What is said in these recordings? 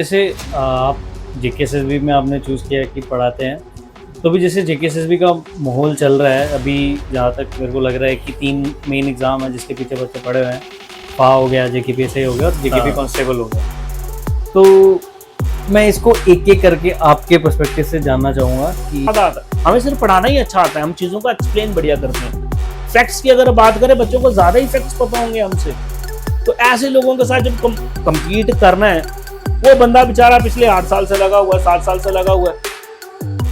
जैसे आप जेकेएसएसबी में आपने चूज़ किया कि पढ़ाते हैं, तो भी जैसे जेकेएसएसबी का माहौल चल रहा है अभी, जहाँ तक मेरे को लग रहा है कि 3 मेन एग्ज़ाम है जिसके पीछे बच्चे पढ़े हुए हैं। पा हो गया, जेकेपीएसआई हो गया और जेकेपी कांस्टेबल हो गया। तो मैं इसको एक-एक करके आपके पर्सपेक्टिव से जानना चाहूँगा कि हमें सिर्फ पढ़ाना ही अच्छा आता है, हम चीज़ों को एक्सप्लेन बढ़िया करते हैं। फैक्ट्स की अगर बात करें, बच्चों को ज़्यादा ही फैक्ट्स पता होंगे हमसे, तो ऐसे लोगों के साथ जब कम्पीट करना है, वो बंदा बेचारा पिछले 8 साल से लगा हुआ है, 7 साल से लगा हुआ है,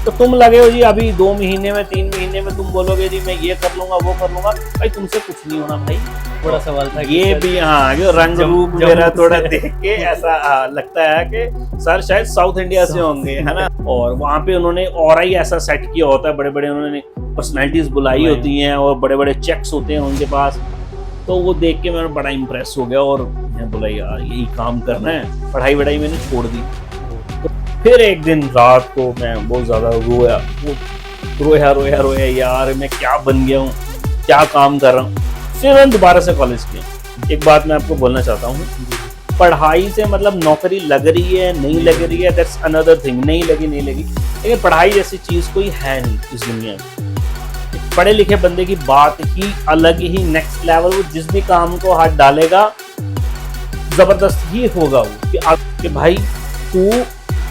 तो तुम लगे हो जी अभी 2 महीने में 3 महीने में तुम बोलोगे जी मैं ये कर लूंगा वो कर लूंगा, भाई तुमसे कुछ नहीं होना भाई। बड़ा सवाल था ये भी हाँ, जो रंग रूप मेरा थोड़ा देख के ऐसा लगता है कि सर शायद साउथ इंडिया से होंगे, है ना। और वहाँ पे उन्होंने और ही ऐसा सेट किया होता है, बड़े बड़े उन्होंने पर्सनैलिटीज बुलाई होती हैं और बड़े बड़े चेक्स होते हैं उनके पास। तो वो देख के मैं बड़ा इम्प्रेस हो गया और मैं बोला यार यही काम करना है। पढ़ाई वढ़ाई मैंने छोड़ दी। तो फिर एक दिन रात को मैं बहुत ज़्यादा रोया यार, मैं क्या बन गया हूँ, क्या काम कर रहा हूँ। फिर मैंने दोबारा से कॉलेज किया। एक बात मैं आपको बोलना चाहता हूँ, पढ़ाई से मतलब नौकरी लग रही है नहीं लग रही है, दैट्स अनदर थिंग। नहीं लगी, लेकिन पढ़ाई जैसी चीज़ कोई है नहीं इस दुनिया में। पढ़े लिखे बंदे की बात ही अलग ही नेक्स्ट लेवल। वो जिस भी काम को हाथ डालेगा जबरदस्त ही होगा वो कि भाई तू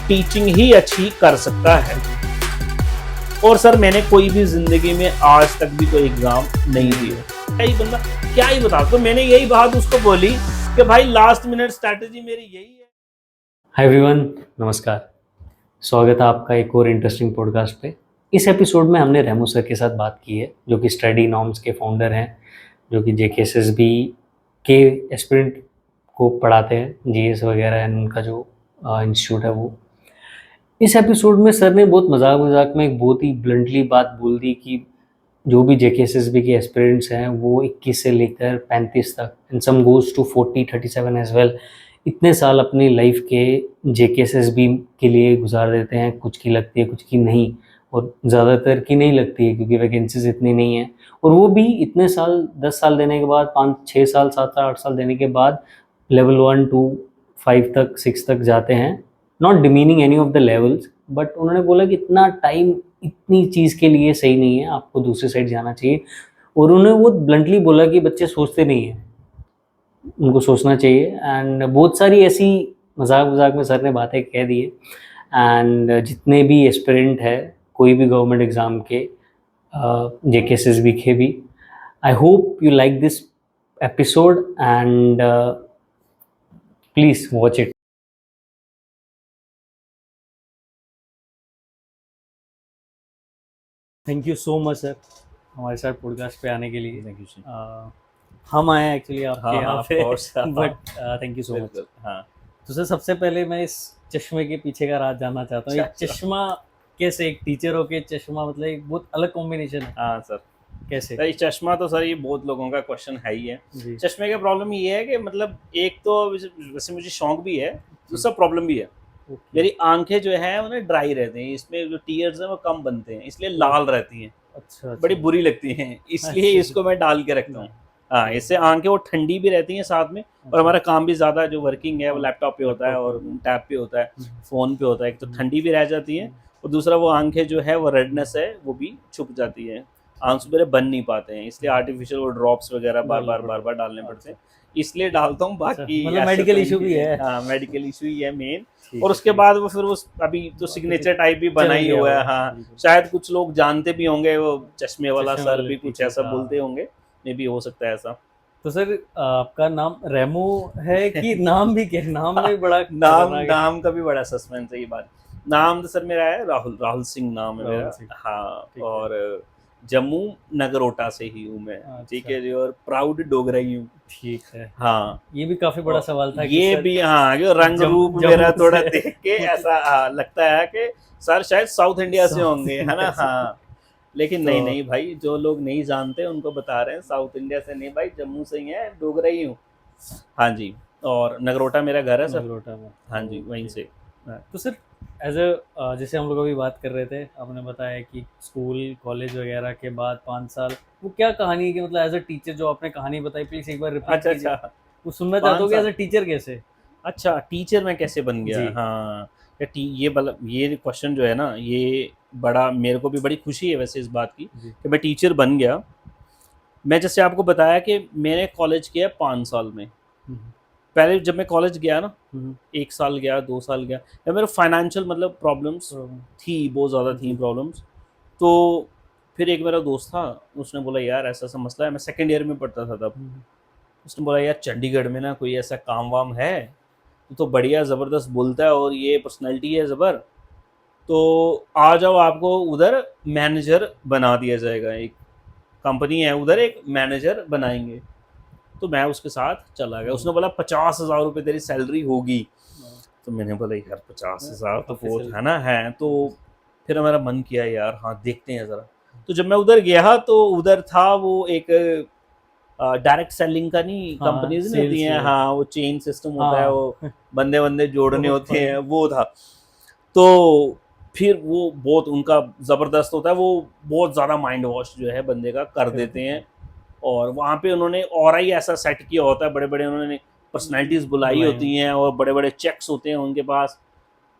टीचिंग ही अच्छी कर सकता है। और सर मैंने कोई भी जिंदगी में आज तक भी कोई एग्जाम नहीं दिया। यही बंदा क्या ही बता, तो मैंने यही बात उसको बोली कि भाई लास्ट मिनट स्ट्रैटेजी मेरी यही है। हाय एवरीवन, नमस्कार। स्वागत है आपका एक और इंटरेस्टिंग पॉडकास्ट पे। इस एपिसोड में हमने रेमो सर के साथ बात की है, जो कि स्टडी नॉर्म्स के फाउंडर हैं, जो कि जेकेएसएसबी के एस्पिरेंट को पढ़ाते हैं, जीएस वगैरह एंड उनका जो इंस्टीट्यूट है वो। इस एपिसोड में सर ने बहुत मजाक में एक बहुत ही ब्लंटली बात बोल दी कि जो भी जेकेएसएसबी के एस्पिरेंट्स हैं वो 21 से लेकर 35 तक, and some goes to 40-37 as well, इतने साल अपनी लाइफ के जेकेएसएसबी के लिए गुजार देते हैं। कुछ की लगती है, कुछ की नहीं, और ज़्यादातर की नहीं लगती है क्योंकि वैकेंसीज इतनी नहीं है। और वो भी इतने साल, 10 साल देने के बाद, 5-6 साल, 7-8 साल देने के बाद लेवल 1 to 5 तक, 6 तक जाते हैं। Not demeaning any of the levels, but उन्होंने बोला कि इतना टाइम इतनी चीज़ के लिए सही नहीं है, आपको दूसरी साइड जाना चाहिए। और उन्होंने वो ब्लंटली बोला कि बच्चे सोचते नहीं हैं, उनको सोचना चाहिए। एंड बहुत सारी ऐसी मजाक में सर ने बातें कह दी है। एंड जितने भी एस्पिरेंट है कोई भी गवर्नमेंट एग्ज़ाम के, जेकेएसएसबी के भी, I hope you like this episode and please watch it. Thank you so much sir हमारे साथ पॉडकास्ट पे आने के लिए। Thank you sir. हम आए एक्चुअली आपके हाँ, यहाँ of पे, course, but thank you so much. बिल्कुल, हाँ। तो सर सबसे पहले मैं इस चश्मे के पीछे का राज जानना चाहता हूँ। अच्छा, ये चश्मा कैसे, एक टीचर हो के चश्मा, मतलब एक बहुत अलग कॉम्बिनेशन है। हाँ सर। कैसे? सर ये चश्मा तो सर ये बहुत लोगों का क्वेश्चन है ही है। जी। चश्मे का प्रॉब्लम ये है कि मतलब एक तो वैसे मुझे शौक भी है, दूसरा प्रॉब्लम भी है। ओके। मेरी आंखें जो है उन्हें ड्राई रहती हैं, इसमें जो टीयर्स हैं वो कम बनते हैं, इसलिए लाल रहती हैं, अच्छा बड़ी बुरी लगती हैं, इसलिए अच्छा। इसको मैं डाल के रखता हूँ। हाँ, इससे आंखें वो ठंडी भी रहती हैं साथ में, और अच्छा। हमारा काम भी ज़्यादा जो वर्किंग है वो हाँ, लैपटॉप पे होता है लैपटॉप और पे। टैब पे होता है, हम्म। फ़ोन पे होता है। एक तो हम्म। ठंडी भी रह जाती है, और दूसरा वो आंखें जो है वो रेडनेस है वो भी छुप जाती है, आंसू मेरे बन नहीं पाते हैं, इसलिए आर्टिफिशियल वो ड्रॉप्स वगैरह बार बार डालने पड़ते हैं, इसलिए डालता हूँ। बाकी मतलब ऐसा मेडिकल तो इशू भी नहीं है। हाँ, मेडिकल इशू ही है मेन। ठीक और है, उसके ठीक बाद वो फिर वो अभी तो है। सिग्नेचर टाइप भी बना चल ही गया हुआ है। होगा, हाँ, बिल्कुल। शायद कुछ लोग जानते भी होंगे, वो चश्मे वाला चश्मे सर वाले भी कुछ टीचर ऐसा का। बोलते होंगे, मे भी हो सकता है ऐसा। तो सर आपका नाम रेमो है कि नाम भी क्या, नाम में बड़ा नाम खतरनाक है। नाम का भी बड़ा सस्पेंस है ये बात। नाम तो सर मेरा है राहुल, राहुल सिंह नाम है राहुल मेरा। सिंह। हाँ, ठीक है। और जम्मू नगरोटा से ही हूँ मैं, ठीक अच्छा। है जी, और प्राउड डोगरा ही हूँ। ठीक है। हाँ, ये भी काफी बड़ा और सवाल था कि ये सर भी हाँ, जो रंग रूप मेरा जम्मू थोड़ा से देख के मतलब ऐसा लगता है कि सर शायद साउथ इंडिया से साउथ होंगे, है ना। इंडिया से। हाँ, लेकिन तो नहीं भाई, जो लोग नहीं जानते उनको बता रहे हैं, साउथ इंडिया से नहीं भाई, जम्मू से ही है, डोगरा ही हूँ। हाँ जी, और नगरोटा मेरा घर है सर। नगरोटा में। हाँ जी, वहीं ओके। से। हाँ। तो सर एज अ जैसे हम लोग अभी बात कर रहे थे, आपने बताया कि स्कूल कॉलेज वगैरह के बाद 5 साल, वो क्या कहानी है कि मतलब एज अ टीचर जो आपने कहानी बताई, प्लीज एक बार रिपीट अच्छा कीजिए। अच्छा। वो सुनना चाहता पाँच हूँ कि एज साल अ टीचर कैसे। अच्छा, टीचर मैं कैसे बन गया? जी। हाँ, ये मतलब ये क्वेश्चन जो है ना, ये बड़ा मेरे को भी बड़ी खुशी है वैसे इस बात की जी। कि मैं टीचर बन गया। मैं जैसे आपको बताया कि मैंने कॉलेज किया 5 साल में। हम्म, पहले जब मैं कॉलेज गया ना, हम्म, 1 साल गया, 2 साल गया, या मेरे फाइनेंशियल मतलब प्रॉब्लम्स प्रॉब्लम। थी, बहुत ज़्यादा थी जी। प्रॉब्लम्स। तो फिर एक मेरा दोस्त था, उसने बोला यार ऐसा-ऐसा मसला है, मैं सेकंड ईयर में पढ़ता था तब। हम्म, उसने बोला यार चंडीगढ़ में ना कोई ऐसा काम-वाम है? तू तो बढ़िया ज़बरदस्त बोलता है और ये पर्सनैलिटी है ज़बर, तो आ जाओ आपको उधर मैनेजर बना दिया जाएगा। एक कंपनी है उधर, एक मैनेजर बनाएँगे। तो मैं उसके साथ चला गया। उसने बोला 50,000 रुपये तेरी सैलरी होगी। तो मैंने बोला यार 50,000 तो काफी बहुत सैलरी। है ना, है। तो फिर मेरा मन किया यार हाँ देखते हैं ज़रा। तो जब मैं उधर गया तो उधर था वो एक डायरेक्ट सेलिंग का, नहीं हाँ, कंपनीज नहीं होती सेल्स। हैं, हाँ वो चेन सिस्टम होता है, वो हाँ। बंदे बंदे जोड़ने वो होते हैं, फन। वो था। तो फिर वो बहुत उनका ज़बरदस्त होता है, वो बहुत ज़्यादा माइंड वॉश जो है बंदे का कर कर देते देते हैं। हैं। और वहाँ पे उन्होंने और ही ऐसा सेट किया होता है, बड़े बड़े उन्होंने पर्सनैलिटीज़ बुलाई बुलाए हैं। होती हैं और बड़े बड़े चेक्स होते हैं उनके पास।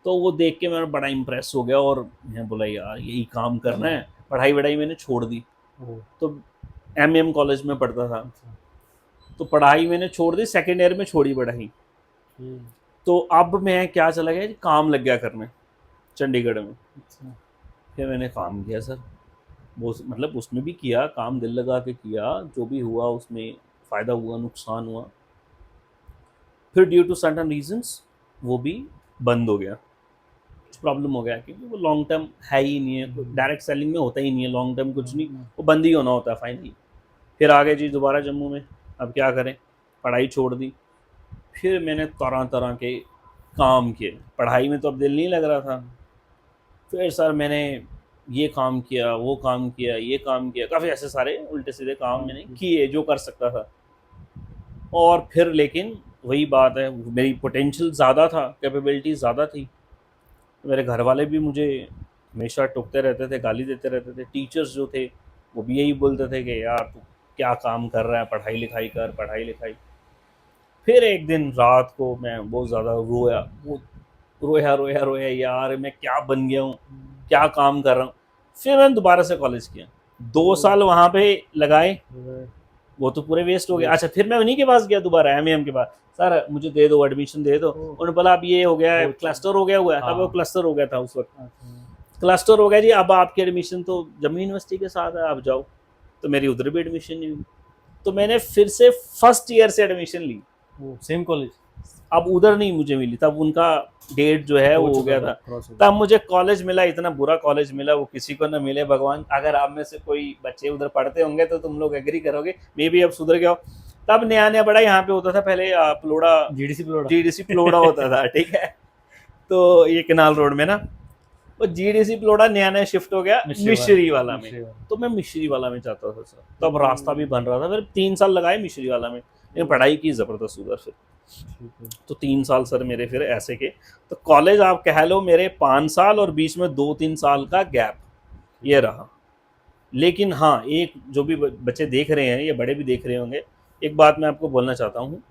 तो वो देख के मैं बड़ा इम्प्रेस हो गया और मैं बोला यार यही काम करना है। पढ़ाई वढ़ाई मैंने छोड़ दी। ओ। तो एम कॉलेज में पढ़ता था, अच्छा। तो पढ़ाई मैंने छोड़ दी, सेकेंड ईयर में छोड़ी पढ़ाई। हम्म, तो अब मैं क्या चला गया, काम लग गया करने चंडीगढ़ में। अच्छा। फिर मैंने काम किया सर, वो मतलब उसमें भी किया काम, दिल लगा के किया, जो भी हुआ उसमें फ़ायदा हुआ नुकसान हुआ। फिर ड्यू टू सर्टन रीजंस वो भी बंद हो गया। कुछ प्रॉब्लम हो गया क्योंकि वो लॉन्ग टर्म है ही नहीं है, डायरेक्ट सेलिंग में होता ही नहीं है लॉन्ग टर्म, कुछ नहीं, वो बंद ही होना होता है फाइनली। फिर आ गए जी दोबारा जम्मू में। अब क्या करें, पढ़ाई छोड़ दी। फिर मैंने तरह तरह के काम किए, पढ़ाई में तो अब दिल नहीं लग रहा था। फिर सर मैंने ये काम किया, वो काम किया, ये काम किया, काफ़ी ऐसे सारे उल्टे सीधे काम मैंने किए जो कर सकता था। और फिर लेकिन वही बात है, मेरी पोटेंशियल ज़्यादा था, कैपेबिलिटी ज़्यादा थी। मेरे घर वाले भी मुझे हमेशा टोकते रहते थे, गाली देते रहते थे। टीचर्स जो थे वो भी यही बोलते थे कि यार तू क्या काम कर रहा है, पढ़ाई लिखाई कर, पढ़ाई लिखाई। फिर एक दिन रात को मैं बहुत ज़्यादा रोया, वो रोया रोया रोया यार मैं क्या बन गया हूँ, क्या काम कर रहा हूँ। फिर मैंने दोबारा से कॉलेज किया, 2 साल वहाँ पे लगाए, वो तो पूरे वेस्ट हो गए। अच्छा फिर मैं उन्हीं के पास गया दोबारा, एम के पास, सर मुझे दे दो एडमिशन दे दो। उन्होंने बोला अब ये हो गया है, क्लस्टर हो गया हुआ है, तब वो क्लस्टर हो गया था उस वक्त। क्लस्टर हो गया जी, अब आपकी एडमिशन तो जम्मू यूनिवर्सिटी के साथ है, आप जाओ। तो मेरी उधर भी एडमिशन नहीं हुई, तो मैंने फिर से फर्स्ट ईयर से एडमिशन ली। Same college. अब उधर नहीं मुझे मिली, तब उनका डेट जो है वो हो चुका गया था, था। क्रॉस हो तब गया। मुझे कॉलेज मिला, इतना बुरा कॉलेज मिला, वो किसी को ना मिले भगवान। अगर आप में से कोई बच्चे उधर पढ़ते होंगे तो तुम लोग एग्री करोगे, मे भी अब सुधर गया हो। तब नया नया बड़ा यहाँ पे होता था पहले प्लोड़ा, जीडीसी प्लोड़ा। जीडीसी प्लोड़ा होता था, ठीक है। तो ये केनाल रोड में ना, वो जीडीसी प्लोड़ा नया नया शिफ्ट हो गया मिश्री वाला में। तो मैं मिश्री वाला में चाहता था सर, तब रास्ता भी बन रहा था। फिर 3 साल लगाए मिश्री वाला में, लेकिन पढ़ाई की ज़बरदस्त उधर फिर। तो 3 साल सर मेरे फिर ऐसे के, तो कॉलेज आप कह लो मेरे 5 साल और बीच में 2-3 साल का गैप ये रहा। लेकिन हाँ, एक जो भी बच्चे देख रहे हैं या बड़े भी देख रहे होंगे, एक बात मैं आपको बोलना चाहता हूँ,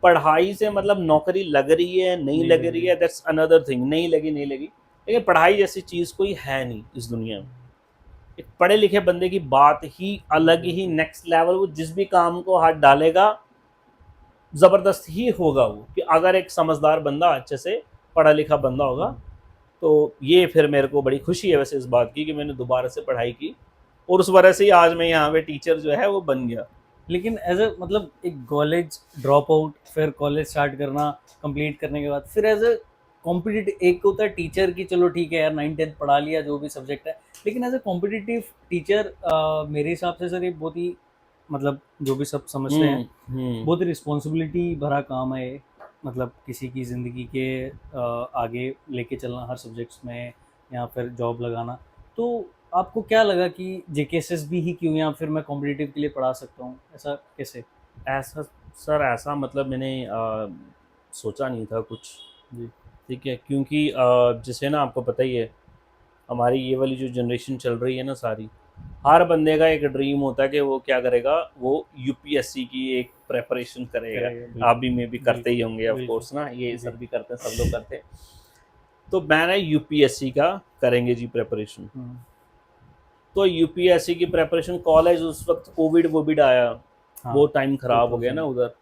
पढ़ाई से मतलब नौकरी लग रही है नहीं लग रही है, दैट्स अनदर थिंग। नहीं लगी नहीं लगी, लेकिन पढ़ाई जैसी चीज़ कोई है नहीं इस दुनिया में। एक पढ़े लिखे बंदे की बात ही अलग ही नेक्स्ट लेवल, वो जिस भी काम को हाथ डालेगा ज़बरदस्त ही होगा वो, कि अगर एक समझदार बंदा अच्छे से पढ़ा लिखा बंदा होगा। तो ये फिर मेरे को बड़ी खुशी है वैसे इस बात की कि मैंने दोबारा से पढ़ाई की, और उस वजह से ही आज मैं यहाँ पे टीचर जो है वो बन गया। लेकिन एज ए मतलब एक कॉलेज ड्रॉप आउट, फिर कॉलेज स्टार्ट करना, कंप्लीट करने के बाद फिर एज ए कॉम्पिटिटिव, एक होता है टीचर की, चलो ठीक है यार 9th-10th पढ़ा लिया जो भी सब्जेक्ट है, लेकिन एज ए कॉम्पिटिटिव टीचर मेरे हिसाब से सर ये बहुत ही मतलब जो भी सब समझते हैं बहुत ही रिस्पॉन्सिबिलिटी भरा काम है ये। मतलब किसी की ज़िंदगी के आगे लेके चलना हर सब्जेक्ट्स में, या फिर जॉब लगाना। तो आपको क्या लगा कि जेकेएसएसबी ही क्यों, या फिर मैं कॉम्पिटिटिव के लिए पढ़ा सकता हूँ, ऐसा कैसे? ऐसा सर, ऐसा मतलब मैंने सोचा नहीं था कुछ, जी। ठीक है, क्योंकि जैसे ना आपको पता ही है, हमारी ये वाली जो जनरेशन चल रही है ना सारी, हर बंदे का एक ड्रीम होता है कि वो क्या करेगा, वो यूपीएससी की एक प्रेपरेशन करेगा। बिल्कुल। आप भी में भी करते ही होंगे ऑफ बिल्कुल। कोर्स ना, ये जी। सर भी करते हैं, सब लोग करते हैं। तो मैंने यूपीएससी का करेंगे जी प्रेपरेशन। तो यूपीएससी की प्रेपरेशन, कॉलेज उस वक्त कोविड आया, हाँ, वो टाइम खराब हो गया 2000। ना उधर।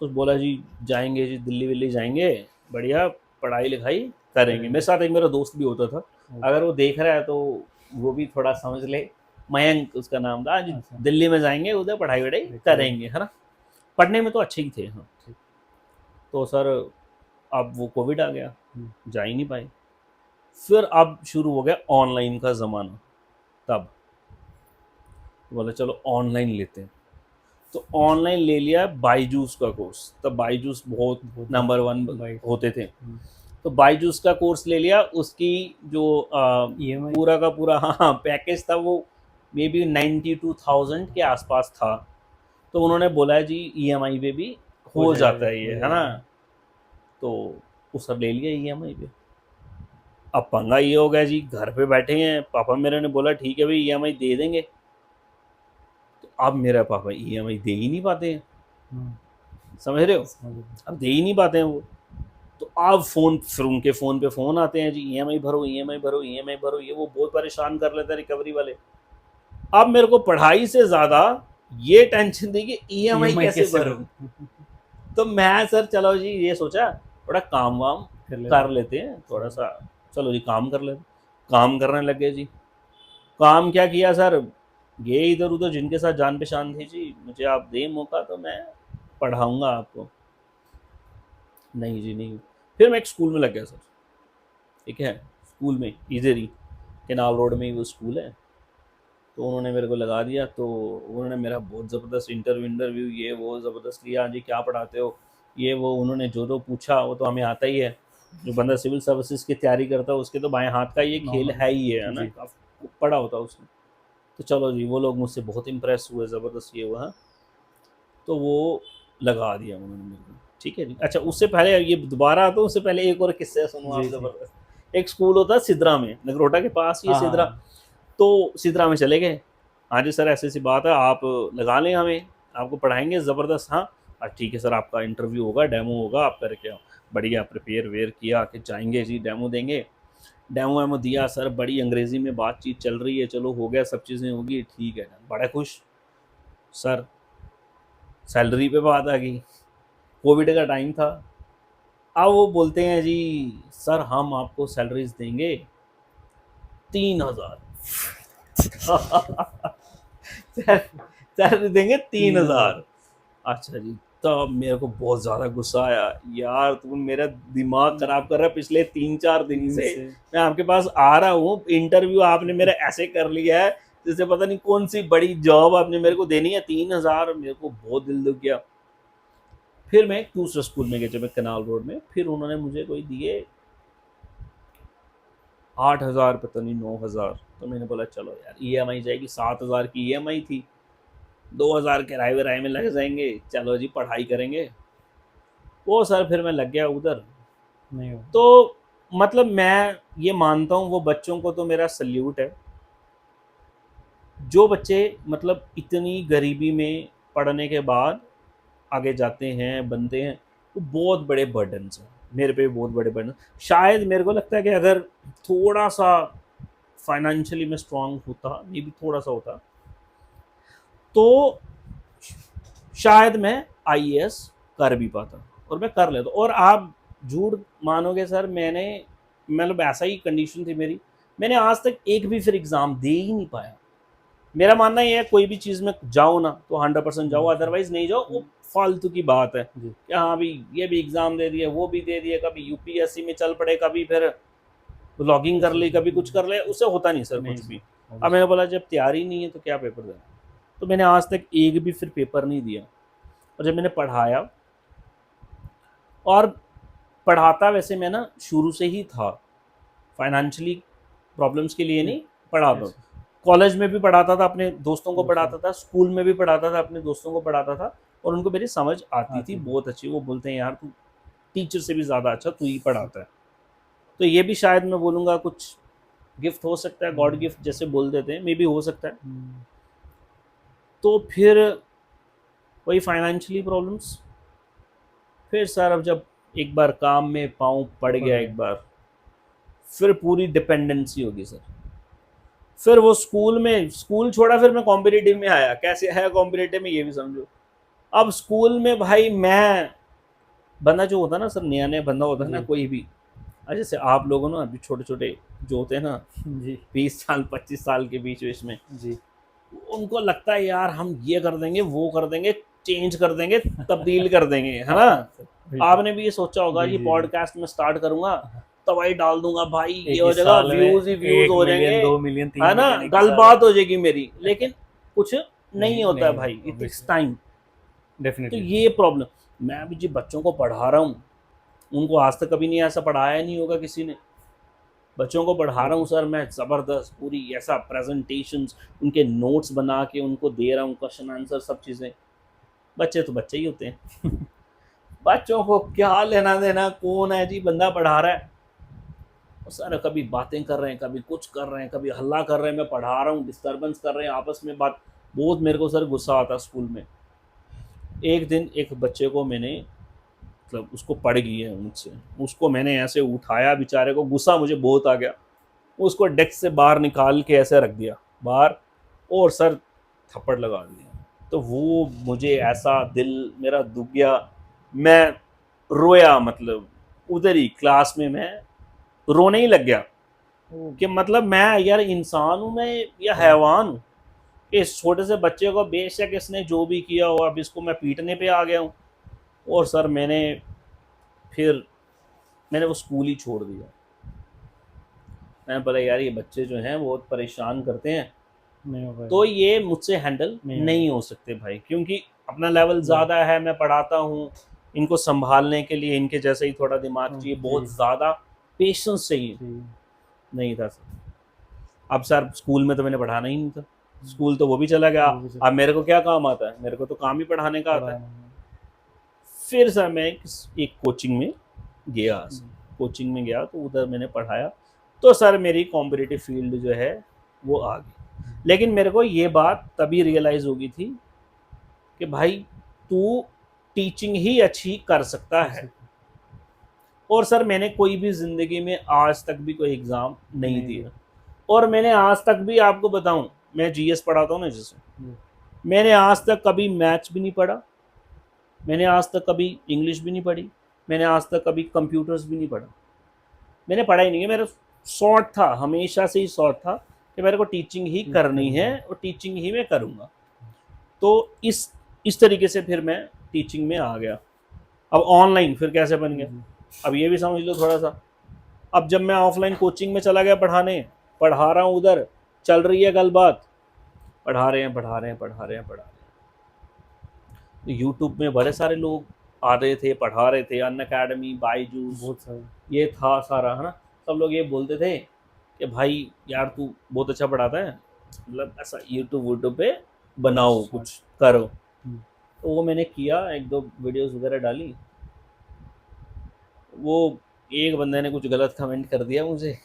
तो बोला जी जाएंगे जी, दिल्ली विल्ली जाएंगे, बढ़िया पढ़ाई लिखाई करेंगे। मेरे साथ एक मेरा दोस्त भी होता था, अगर वो देख रहा है तो वो भी थोड़ा समझ ले, मयंक उसका नाम था जी। अच्छा। दिल्ली में जाएंगे, उधर पढ़ाई वढ़ाई करेंगे, है ना। पढ़ने में तो अच्छे ही थे, हाँ। तो सर अब वो कोविड आ गया, जा ही नहीं पाए। फिर अब शुरू हो गया ऑनलाइन का ज़माना। तब बोला चलो ऑनलाइन लेते हैं, तो ऑनलाइन ले लिया बाईजूस का कोर्स। तब बाईजूस बहुत नंबर 1 होते थे। तो बाईजूस का कोर्स ले लिया, उसकी जो EMI पूरा का पूरा हाँ पैकेज था, वो मे बी 92,000 के आसपास था। तो उन्होंने बोला जी ईएमआई पे भी हो जाता है ये, है ना। तो वो सब ले लिया ईएमआई पे। अब पंगा ये हो गया जी, घर पे बैठे हैं, पापा मेरे ने बोला ठीक है भाई ईएमआई दे देंगे। तो अब मेरे पापा ईएमआई दे ही नहीं पाते हैं, समझ रहे हो, अब दे ही नहीं पाते हैं वो। तो अब फ़ोन, फिर उनके फ़ोन पे फ़ोन आते हैं जी, ईएमआई भरो, ईएमआई भरो, ईएमआई भरो, ये वो बहुत परेशान कर लेते हैं रिकवरी वाले। अब मेरे को पढ़ाई से ज़्यादा ये टेंशन थी कि ईएमआई कैसे भरूं। तो मैं सर चलो जी ये सोचा थोड़ा काम वाम कर लेते हैं, थोड़ा सा चलो जी काम कर लेते। काम करने लग गए जी। काम क्या किया सर, ये इधर उधर जिनके साथ जान पहचान थी जी, मुझे आप दें मौका तो मैं पढ़ाऊँगा आपको। नहीं जी नहीं। फिर मैं एक स्कूल में लग गया सर, ठीक है, स्कूल में इधर ही केनाल रोड में ही वो स्कूल है। तो उन्होंने मेरे को लगा दिया, तो उन्होंने मेरा बहुत ज़बरदस्त इंटरव्यू ये वो ज़बरदस्त लिया जी, क्या पढ़ाते हो ये वो। उन्होंने जो जो पूछा वो तो हमें आता ही है, जो बंदा सिविल सर्विसेज की तैयारी करता है उसके तो बाएं हाथ का ये खेल है ही है ना, काफ़ी पढ़ा होता है उसने। तो चलो जी वो लोग मुझसे बहुत इम्प्रेस हुए, ज़बरदस्त ये हुआ, तो वो लगा दिया उन्होंने मेरे को, ठीक है जी। अच्छा उससे पहले ये दोबारा आता, उससे पहले एक और किस्सा सुनो आप ज़बरदस्त। एक स्कूल होता है सिद्रा में, नगरोटा के पास ये सिद्रा। तो सिद्रा में चले गए, हाँ जी सर ऐसी ऐसी बात है, आप लगा लें हमें, आपको पढ़ाएंगे ज़बरदस्त। हाँ ठीक है सर, आपका इंटरव्यू होगा, डेमो होगा, आप करके आओ। बढ़िया प्रिपेयर वेयर किया कि जाएंगे जी डेमो देंगे। डेमो वेमो दिया सर, बड़ी अंग्रेज़ी में बातचीत चल रही है, चलो हो गया, सब चीज़ें होगी, ठीक है, बड़ा खुश। सर सैलरी पे बात आ गई, कोविड का टाइम था। अब वो बोलते हैं जी सर हम आपको सैलरीज देंगे 3,000 सैलरी देंगे 3,000। अच्छा जी, तब मेरे को बहुत ज़्यादा गुस्सा आया, यार तुम मेरा दिमाग खराब कर रहा है, पिछले 3-4 दिन से मैं आपके पास आ रहा हूँ, इंटरव्यू आपने मेरा ऐसे कर लिया है जैसे पता नहीं कौन सी बड़ी जॉब आपने मेरे को देनी है, 3,000। मेरे को बहुत दिल दुख गया। फिर मैं एक दूसरे स्कूल में गया जब मैं कनाल रोड में, फिर उन्होंने मुझे कोई दिए 8,000, पता नहीं 9,000। तो मैंने बोला चलो यार ईएमआई जाएगी, 7,000 की ईएमआई थी, 2,000 किराए विराए में लग जाएंगे, चलो जी पढ़ाई करेंगे। वो सर फिर मैं लग गया उधर। नहीं तो मतलब मैं ये मानता हूँ वो बच्चों को तो मेरा सल्यूट है, जो बच्चे मतलब इतनी गरीबी में पढ़ने के बाद आगे जाते हैं, बनते हैं, वो बहुत बड़े बर्डन हैं मेरे पे, बहुत बड़े बर्डन। शायद मेरे को लगता है कि अगर थोड़ा सा फाइनेंशियली मैं स्ट्रांग होता, मे भी थोड़ा सा होता, तो शायद मैं आईएएस कर भी पाता और मैं कर लेता। और आप झूठ मानोगे सर, मैंने मतलब ऐसा ही कंडीशन थी मेरी, मैंने आज तक एक भी फिर एग्ज़ाम दे ही नहीं पाया। मेरा मानना ये है कोई भी चीज़ में जाओ ना तो 100% जाओ, अदरवाइज नहीं जाओ, वो फालतू की बात है कि हाँ भाई ये भी एग्ज़ाम दे दिया, वो भी दे दिया, कभी यूपीएससी में चल पड़े, कभी फिर लॉगिंग कर ली, कभी कुछ कर ले, उससे होता नहीं सर कुछ भी। अब मैंने बोला जब तैयारी नहीं है तो क्या पेपर देना। तो मैंने आज तक एक भी फिर पेपर नहीं दिया। और जब मैंने पढ़ाया, और पढ़ाता वैसे मैं ना शुरू से ही था, फाइनेंशियली प्रॉब्लम्स के लिए नहीं पढ़ाता, कॉलेज में भी पढ़ाता था, अपने दोस्तों को पढ़ाता था, स्कूल में भी पढ़ाता था, अपने दोस्तों को पढ़ाता था, और उनको मेरी समझ आती थी बहुत अच्छी। वो बोलते हैं यार तू टीचर से भी ज़्यादा अच्छा तू ही पढ़ाता है। तो ये भी शायद मैं बोलूँगा कुछ गिफ्ट हो सकता है, गॉड गिफ्ट जैसे बोल देते हैं, मे बी हो सकता है। तो फिर वही फाइनेंशियली प्रॉब्लम्स। फिर सर अब जब एक बार काम में पाँव पड़ गया एक बार, फिर पूरी डिपेंडेंसी होगी सर। फिर वो स्कूल में, स्कूल छोड़ा, फिर मैं कॉम्पिटिटिव में आया। कैसे आया कॉम्पिटिटिव में ये भी समझो। अब स्कूल में भाई मैं, बंदा जो होता है ना सर, नया नया बंदा होता है ना कोई भी, जैसे आप लोगों ना अभी छोटे छोटे जो होते हैं ना जी 20 साल 25 साल के बीच बीच में, जी उनको लगता है यार हम ये कर देंगे, वो कर देंगे, चेंज कर देंगे, तब्दील कर देंगे, है ना। आपने भी ये सोचा होगा जी, ये जी, पॉडकास्ट में स्टार्ट करूंगा, दवाई डाल दूंगा भाई, एक ये हो ही जाएगा, साल में व्यूज ही व्यूज 1 हो मिलियन जाएंगे, 2 मिलियन 3 है ना, मिलियन एक ही गल साल बात में। हो जाएगी मेरी। लेकिन कुछ नहीं होता है नहीं, भाई, इट टेक्स obviously, टाइम। तो डेफिनेटली। ये प्रॉब्लम, मैं अभी जो बच्चों को पढ़ा रहा हूँ, उनको आज तक कभी नहीं ऐसा पढ़ाया नहीं होगा किसी ने। बच्चों को पढ़ा रहा हूँ सर मैं, ज़बरदस्त पूरी ऐसा प्रेजेंटेशंस, उनके नोट्स बना के उनको दे रहा हूँ, क्वेश्चन आंसर सब चीज़ें। बच्चे तो बच्चे ही होते हैं बच्चों को क्या लेना देना, कौन है जी बंदा पढ़ा रहा है। और सर कभी बातें कर रहे हैं, कभी कुछ कर रहे हैं, कभी हल्ला कर रहे हैं, मैं पढ़ा रहा हूँ, डिस्टर्बेंस कर रहे हैं आपस में बात। बहुत मेरे को सर गुस्सा आता स्कूल में। एक दिन एक बच्चे को मैंने, मतलब उसको पड़ गई है मुझसे, उसको मैंने ऐसे उठाया, बेचारे को गुस्सा मुझे बहुत आ गया, उसको डेस्क से बाहर निकाल के ऐसे रख दिया बाहर, और सर थप्पड़ लगा दिया। तो वो मुझे ऐसा दिल मेरा दुख गया, मैं रोया, मतलब उधर ही क्लास में मैं रोने ही लग गया कि मतलब मैं यार इंसान हूँ मैं या हैवान हूँ। इस छोटे से बच्चे को बेशक इसने जो भी किया हो, अब इसको मैं पीटने पे आ गया हूँ। और सर फिर मैंने वो स्कूल ही छोड़ दिया। मैंने बोला यार ये बच्चे जो हैं बहुत परेशान करते हैं, नहीं हो पाएगा। तो ये मुझसे हैंडल नहीं हो सकते भाई, क्योंकि अपना लेवल ज़्यादा है, मैं पढ़ाता हूँ, इनको संभालने के लिए इनके जैसे ही थोड़ा दिमाग चाहिए, बहुत ज़्यादा पेशेंस चाहिए। नहीं था सर। अब सर स्कूल में तो मैंने पढ़ाना ही नहीं था, स्कूल तो वो भी चला गया। अब मेरे को क्या काम आता है, मेरे को तो काम ही पढ़ाने का आता है। फिर सर मैं एक कोचिंग में गया, कोचिंग में गया तो उधर मैंने पढ़ाया, तो सर मेरी कॉम्पिटिटिव फील्ड जो है वो आ गई। लेकिन मेरे को ये बात तभी रियलाइज़ हो गई थी कि भाई तू टीचिंग ही अच्छी कर सकता है। और सर मैंने कोई भी ज़िंदगी में आज तक भी कोई एग्ज़ाम नहीं दिया, और मैंने आज तक भी, आपको बताऊं, मैं जीएस पढ़ाता हूँ ना जैसे, मैंने आज तक कभी मैथ्स भी नहीं पढ़ा, मैंने आज तक कभी इंग्लिश भी नहीं पढ़ी, मैंने आज तक कभी कंप्यूटर्स भी नहीं पढ़ा, मैंने पढ़ा ही नहीं है। मेरा शॉर्ट था, हमेशा से ही शॉर्ट था कि मेरे को टीचिंग ही करनी है और टीचिंग ही मैं करूँगा। तो इस तरीके से फिर मैं टीचिंग में आ गया। अब ऑनलाइन फिर कैसे बन गया, अब ये भी समझ लो थोड़ा सा। अब जब मैं ऑफलाइन कोचिंग में चला गया पढ़ाने, पढ़ा रहा हूँ, उधर चल रही है गल बात, पढ़ा रहे हैं। तो यूट्यूब में बड़े सारे लोग आ रहे थे, पढ़ा रहे थे, अन अकेडमी, बाईजूस, बहुत सारे ये था सारा, है ना। सब लोग ये बोलते थे कि भाई यार तू बहुत अच्छा पढ़ाता है, मतलब ऐसा यूट्यूब पे बनाओ, कुछ करो। तो वो मैंने किया, 1-2 वीडियोस वगैरह डाली। वो एक बंदे ने कुछ गलत कमेंट कर दिया मुझे,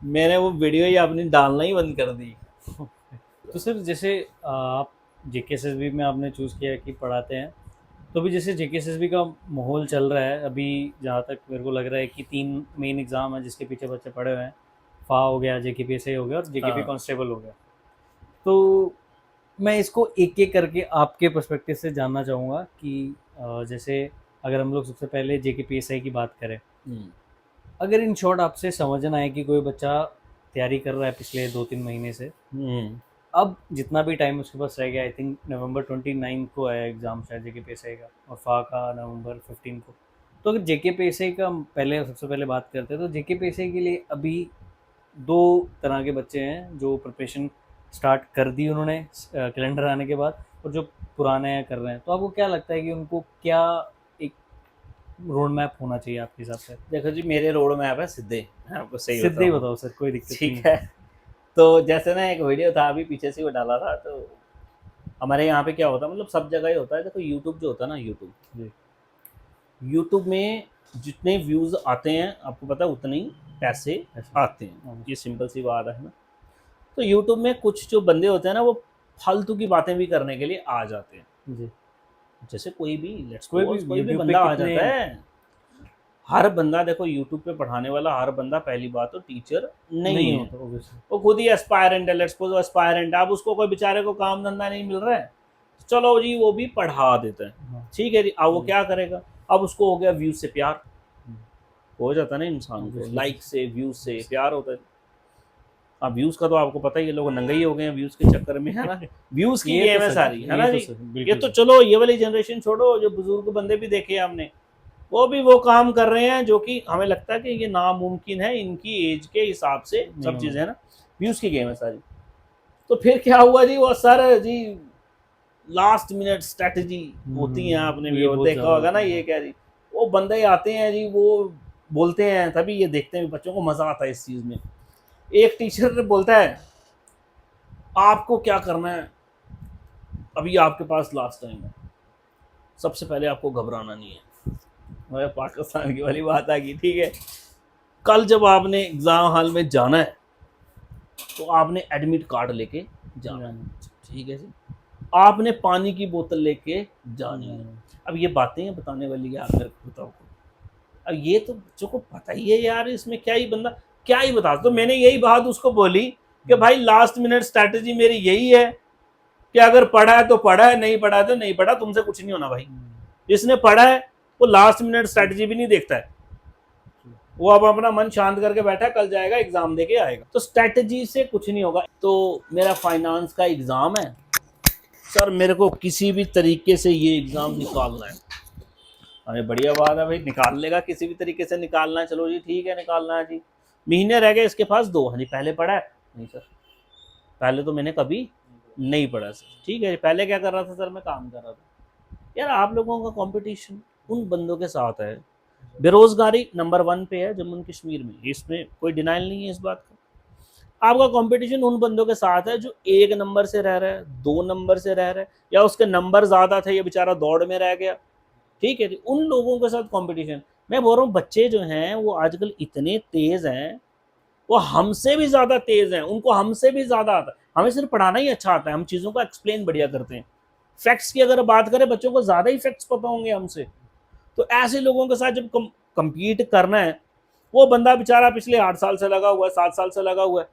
मैंने वो वीडियो ही अपनी डालना ही बंद कर दी। तो सर जैसे आप जेकेएसएसबी में आपने चूज़ किया कि पढ़ाते हैं, तो अभी जैसे जेकेएसएसबी का माहौल चल रहा है अभी, जहाँ तक मेरे को लग रहा है कि 3 मेन एग्ज़ाम है जिसके पीछे बच्चे पढ़े हुए हैं। फा हो गया, जेकेपीएसए हो गया और जेकेपी हाँ। कांस्टेबल हो गया। तो मैं इसको एक एक करके आपके पर्सपेक्टिव से जानना चाहूँगा कि जैसे अगर हम लोग सबसे पहले जेकेपीएसए की बात करें, अगर इन शॉर्ट आपसे समझना है कि कोई बच्चा तैयारी कर रहा है पिछले 2-3 महीने से, अब जितना भी टाइम उसके पास रह गया, आई थिंक नवंबर 29 को आया एग्ज़ाम शायद जेकेपीएसए का, और फा का नवंबर 15 को। तो अगर जेकेपीएसए का पहले सबसे पहले बात करते हैं, तो जेकेपीएसए के लिए अभी 2 तरह के बच्चे हैं जो प्रिपरेशन स्टार्ट कर दी उन्होंने कैलेंडर आने के बाद, और जो पुराने कर रहे हैं। तो आपको क्या लगता है कि उनको क्या एक रोड मैप होना चाहिए आपके हिसाब से? देखो जी, मेरे रोड मैप है सीधे, मैं आपको सही सीधे ही बताऊं। बताओ सर, कोई दिक्कत नहीं ठीक है। तो जैसे ना एक वीडियो था अभी पीछे से वो डाला था, तो हमारे यहाँ पे क्या होता है, मतलब सब जगह ही होता है। देखो यूट्यूब जो होता है ना, जी। यूट्यूब में जितने व्यूज़ आते हैं आपको पता है उतने ही पैसे ऐसे। आते हैं, ये सिंपल सी बात है ना। तो यूट्यूब में कुछ जो बंदे होते हैं ना, वो फालतू की बातें भी करने के लिए आ जाते हैं। जी। जैसे कोई भी कोई भी कोई भी यूट्यूब पे बंदा आ कितने, जाता है। हर बंदा देखो यूट्यूब पे पढ़ाने वाला, हर बंदा पहली बात तो टीचर नहीं नहीं है। होता obviously। वो खुद ही एस्पायरेंट है, लेट्स सपोज एस्पायरेंट, अब उसको कोई बेचारे को काम धंधा नहीं मिल रहा है, तो चलो जी वो भी पढ़ा देता है। हाँ। ठीक है जी, अब वो जी। क्या करेगा, अब उसको हो गया व्यूज से प्यार, हो जाता है ना इंसान को, Obviously। लाइक से व्यूज से प्यार होता है। अब व्यूज का तो आपको पता ही है, लोग नंगे ही हो गए हैं व्यूज के चक्कर में, है ना। व्यूज की ये तो गेम है सच सारी, है ये ना तो जी। सच ये बिल्कुल तो सच। चलो ये वाली जनरेशन छोड़ो, जो बुजुर्ग बंदे भी देखे हैं हमने, वो भी वो काम कर रहे हैं जो कि हमें लगता है कि ये नामुमकिन है इनकी एज के हिसाब से, नहीं सब होना। चीजें है ना। व्यूज की गेम है सारी। तो फिर क्या हुआ जी, वो सर जी लास्ट मिनट स्ट्रेटजी होती है, आपने भी ये वो बहुत देखा ज्यादा होगा ना, होता है। ये क्या जी, वो बंदे आते हैं जी, वो बोलते हैं, तभी ये देखते हैं, बच्चों को मजा आता है इस चीज में। एक टीचर बोलता है आपको क्या करना है, अभी आपके पास लास्ट टाइम है, सबसे पहले आपको घबराना नहीं है। हमारे पाकिस्तान की वाली बात आ गई, ठीक है। कल जब आपने एग्जाम हॉल में जाना है, तो आपने एडमिट कार्ड लेके जाना है, ठीक है जी। आपने पानी की बोतल लेके जानी है। अब ये बातें हैं बताने वाली, यार मेरे को बताओ, अब ये तो बच्चों को पता ही है यार, इसमें क्या ही बंदा क्या ही बता। तो मैंने यही बात उसको बोली कि भाई लास्ट मिनट स्ट्रैटेजी मेरी यही है कि अगर पढ़ा है तो पढ़ा है, नहीं पढ़ा है तो नहीं पढ़ा, तुमसे कुछ नहीं होना भाई। जिसने पढ़ा है वो लास्ट मिनट स्ट्रैटेजी भी नहीं देखता है, वो अब अपना मन शांत करके बैठा है, कल जाएगा एग्जाम देके आएगा। तो स्ट्रैटेजी से कुछ नहीं होगा। तो मेरा फाइनेंस का एग्जाम है सर, मेरे को किसी भी तरीके से ये एग्जाम निकालना है। अरे बढ़िया बात है भाई, निकाल लेगा, किसी भी तरीके से निकालना है, चलो जी ठीक है, निकालना है जी। महीने रह गए इसके पास 2, हाँ जी पहले पढ़ा है, नहीं सर पहले तो मैंने कभी नहीं पढ़ा सर। ठीक है, पहले क्या कर रहा था सर, मैं काम कर रहा था। यार आप लोगों का कंपटीशन उन बंदों के साथ है, बेरोजगारी नंबर 1 पे है जम्मू कश्मीर में, इसमें कोई डिनाइल नहीं है इस बात का। आपका कंपटीशन उन बंदों के साथ है जो 1 नंबर से रह रहा है, 2 नंबर से रह रहा है, या उसके नंबर ज्यादा थे, ये बेचारा दौड़ में रह गया। ठीक है जी, उन लोगों के साथ कंपटीशन। मैं बोल रहा हूँ बच्चे जो हैं वो आजकल इतने तेज हैं, वो हमसे भी ज्यादा तेज हैं, उनको हमसे भी ज्यादा आता है। हमें सिर्फ पढ़ाना ही अच्छा आता है, हम चीजों का एक्सप्लेन बढ़िया करते हैं। फैक्ट्स की अगर बात करें, बच्चों को ज्यादा ही फैक्ट्स पता होंगे हमसे। तो ऐसे लोगों के साथ जब compete करना है, वो बंदा बेचारा पिछले 8 साल से लगा हुआ है, 7 साल से लगा हुआ है,